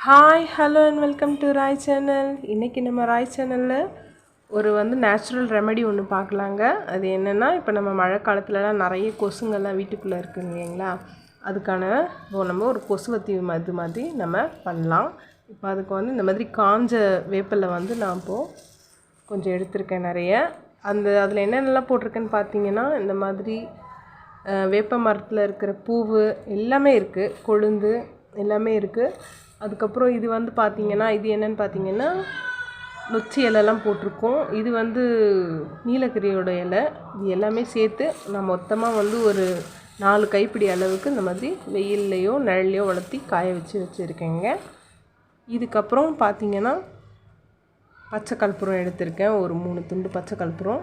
Hi hello and welcome to Roy channel. இன்றைக்கி நம்ம ராய் சேனலில் ஒரு நேச்சுரல் ரெமெடி ஒன்று பார்க்கலாங்க. அது என்னென்னா, இப்போ நம்ம மழை காலத்துலலாம் நிறைய கொசுங்கள்லாம் வீட்டுக்குள்ளே இருக்குங்க இல்லைங்களா, அதுக்கான நம்ம ஒரு கொசுவத்தி இது மாதிரி நம்ம பண்ணலாம். இப்போ அதுக்கு இந்த மாதிரி காஞ்ச வேப்பிலை நான் இப்போது கொஞ்சம் எடுத்திருக்கேன் நிறைய. அதில் என்னென்னலாம் போட்டிருக்கேன்னு பார்த்தீங்கன்னா, இந்த மாதிரி வேப்ப மரத்தில் இருக்கிற பூவு எல்லாமே இருக்குது, கொழுந்து எல்லாமே இருக்குது. அதுக்கப்புறம் இது பார்த்தீங்கன்னா, இது என்னென்னு பார்த்தீங்கன்னா, நொச்சி இலைலாம் போட்டிருக்கோம். இது நீலகிரியோட இலை. இது எல்லாமே சேர்த்து நான் மொத்தமாக ஒரு 4 கைப்பிடி அளவுக்கு இந்த மாதிரி வெயில்லையோ நிழல்லையோ வளர்த்தி காய வச்சுருக்கேங்க. இதுக்கப்புறம் பார்த்தீங்கன்னா, பச்சை கற்பூரம் எடுத்திருக்கேன், ஒரு 3 துண்டு பச்சை கற்பூரம்.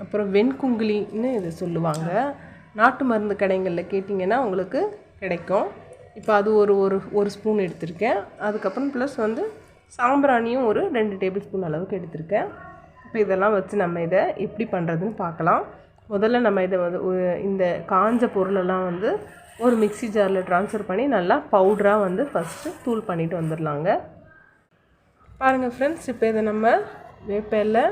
அப்புறம் வெண்குங்கிலின்னு இது சொல்லுவாங்க, நாட்டு மருந்து கடைகளில் கேட்டிங்கன்னா உங்களுக்கு கிடைக்கும். இப்போ அது ஒரு ஸ்பூன் எடுத்திருக்கேன். அதுக்கப்புறம் ப்ளஸ் சாம்பிராணியும் ஒரு 2 டேபிள் ஸ்பூன் அளவுக்கு எடுத்திருக்கேன். இப்போ இதெல்லாம் வச்சு நம்ம இதை எப்படி பண்ணுறதுன்னு பார்க்கலாம். முதல்ல நம்ம இதை இந்த காஞ்ச பொருளெல்லாம் ஒரு மிக்ஸி ஜாரில் ட்ரான்ஸ்ஃபர் பண்ணி நல்லா பவுடராக ஃபஸ்ட்டு தூள் பண்ணிவிட்டு வந்துடலாங்க. பாருங்கள் ஃப்ரெண்ட்ஸ், இப்போ இதை நம்ம வேப்ப இலை,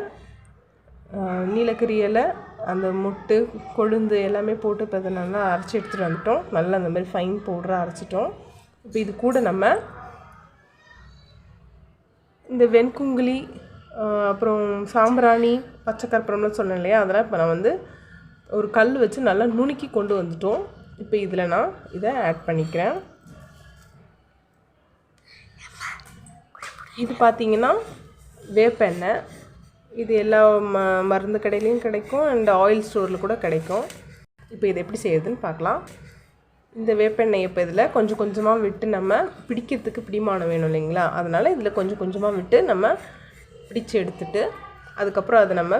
நீலகிரி இலை, அந்த முட்டு கொழுந்து எல்லாமே போட்டு இப்போ இதை நல்லா அரைச்சி எடுத்துகிட்டு வந்துட்டோம். நல்லா அந்த மாதிரி ஃபைன் பவுடராக அரைச்சிட்டோம். இப்போ இது கூட நம்ம இந்த வெண்குங்கிலி, அப்புறம் சாம்பிராணி, பச்சை கற்பூரம்லாம் சொன்னேன் இல்லையா, அதெல்லாம் இப்போ நான் ஒரு கல் வச்சு நல்லா நுணுக்கி கொண்டு வந்துட்டோம். இப்போ இதில் நான் இதை ஆட் பண்ணிக்கிறேன். இது பார்த்திங்கன்னா வேப்பெண்ணெய். இது எல்லா மருந்து கடையிலையும் கிடைக்கும், அண்ட் ஆயில் ஸ்டோரில் கூட கிடைக்கும். இப்போ இதை எப்படி செய்யுதுன்னு பார்க்கலாம். இந்த வேப்பெண்ணெய் இப்போ இதில் கொஞ்சம் கொஞ்சமாக விட்டு நம்ம பிடிக்கிறதுக்கு பிடிமானம் வேணும் இல்லைங்களா, அதனால் இதில் கொஞ்சம் கொஞ்சமாக விட்டு நம்ம பிடிச்சி எடுத்துட்டு அதுக்கப்புறம் அதை நம்ம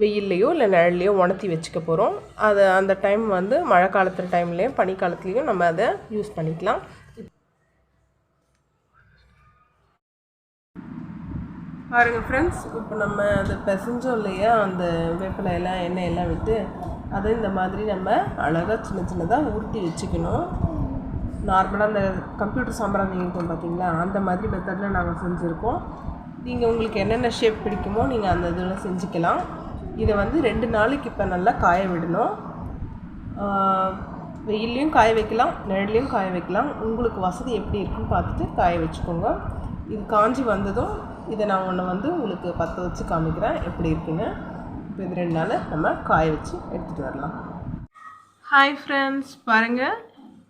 வெயில்லையோ இல்லை நிழல்லையோ உணர்த்தி வச்சுக்க போகிறோம். அதை அந்த டைம் மழை காலத்து டைம்லேயும் பனிக்காலத்துலேயும் நம்ம அதை யூஸ் பண்ணிக்கலாம். பாருங்கள் ஃப்ரெண்ட்ஸ், இப்போ நம்ம அதை பிசைஞ்சோம் இல்லையா, அந்த வேப்பிலை எல்லாம் எண்ணெய் எல்லாம் விட்டு அதை இந்த மாதிரி நம்ம அழகாக சின்ன சின்னதாக உருட்டி வச்சுக்கணும். நார்மலாக அந்த கம்ப்யூட்டர் சாம்பிராணி இருக்கும் பார்த்தீங்களா, அந்த மாதிரி மெத்தடில் நாங்கள் செஞ்சுருக்கோம். நீங்கள் உங்களுக்கு என்னென்ன ஷேப் பிடிக்குமோ நீங்கள் அந்த இதில் செஞ்சுக்கலாம். இதை 2 நாளைக்கு இப்போ நல்லா காய விடணும். வெயில்லையும் காய வைக்கலாம், நிழல்லையும் காய வைக்கலாம். உங்களுக்கு வசதி எப்படி இருக்குன்னு பார்த்துட்டு காய வச்சுக்கோங்க. இது காஞ்சி வந்ததும் இதை நான் உங்களுக்கு பற்ற வச்சு காமிக்கிறேன் எப்படி இருக்குன்னு. இப்போ இது 2 நாள் நம்ம காய வச்சு எடுத்துகிட்டு வரலாம். ஹாய் ஃப்ரெண்ட்ஸ், பாருங்கள்,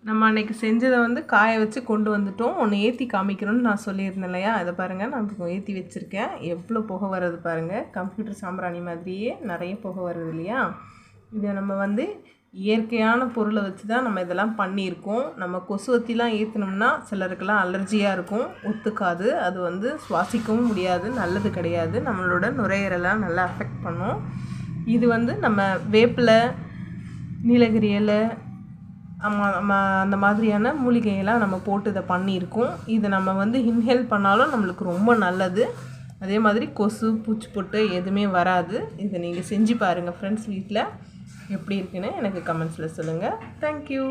நம்ம அன்றைக்கி செஞ்சதை காய வச்சு கொண்டு வந்துட்டோம். ஒன்று ஏற்றி காமிக்கணும்னு நான் சொல்லியிருந்தேன் இல்லையா, அதை பாருங்கள், நான் இப்போ ஏற்றி வச்சுருக்கேன். எவ்வளோ புகை வர்றது பாருங்கள். கம்ப்யூட்டர் சாம்பிராணி மாதிரியே நிறைய புகை வருது இல்லையா. இதை நம்ம இயற்கையான பொருளை வச்சு தான் நம்ம இதெல்லாம் பண்ணியிருக்கோம். நம்ம கொசுவத்திலாம் ஏற்றினோம்னா சிலருக்கெல்லாம் அலர்ஜியாக இருக்கும், ஒத்துக்காது. அது சுவாசிக்கவும் முடியாது, நல்லது கிடையாது. நம்மளோட நுரையீரலாம் நல்லா அஃபெக்ட் பண்ணும். இது நம்ம வேப்பிலை, நீலகிரி இலை, அந்த மாதிரியான மூலிகையெல்லாம் நம்ம போட்டு இதை பண்ணியிருக்கோம். இதை நம்ம இன்ஹேல் பண்ணாலும் நம்மளுக்கு ரொம்ப நல்லது. அதே மாதிரி கொசு, பூச்சி பொட்டு எதுவுமே வராது. இதை நீங்கள் செஞ்சு பாருங்கள் ஃப்ரெண்ட்ஸ். வீட்டில் எப்படி இருக்குன்னு எனக்கு கமெண்ட்ஸில் சொல்லுங்கள். தேங்க்யூ.